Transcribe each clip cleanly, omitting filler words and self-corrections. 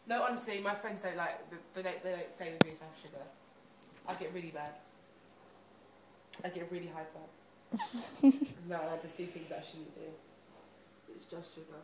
No, honestly, my friends don't like. They don't stay with me if I have sugar. I get really bad. I get really hyper. No, I just do things that I shouldn't do. It's just sugar.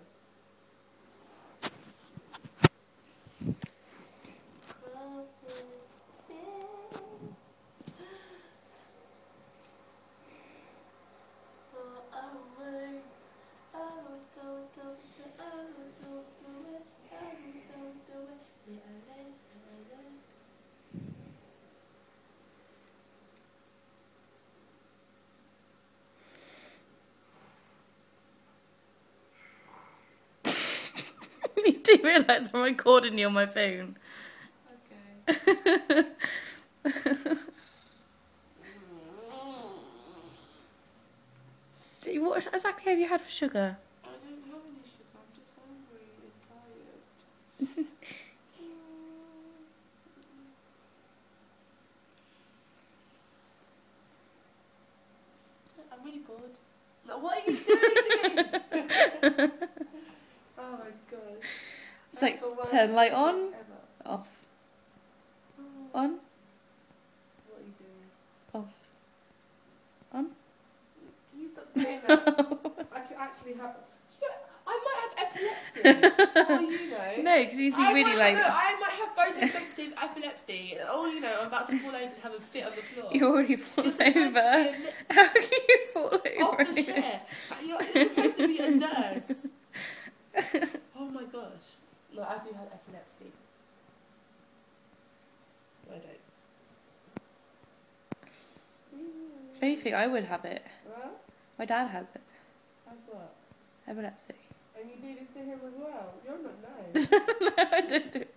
You do realise I'm recording you on my phone. Okay. What exactly have you had for sugar? I don't have any sugar. I'm just hungry and tired. I'm really bored. Like, what are you doing to me? Oh my god. It's like, turn light on, off, on, What are you doing? off, on. Can you stop doing that? I could actually have... I might have epilepsy. Oh, you know. No, because he's been really like... I might have photosensitive epilepsy. Oh, you know, I'm about to fall over and have a fit on the floor. You already fallen over. How can you fall over? Off the chair. You're supposed to be a nurse. Oh my gosh. No, I do have epilepsy. No, I don't. If anything, I would have it. What? My dad has it. Have what? Epilepsy. And you do this to him as well? You're not nice. No, I don't do it.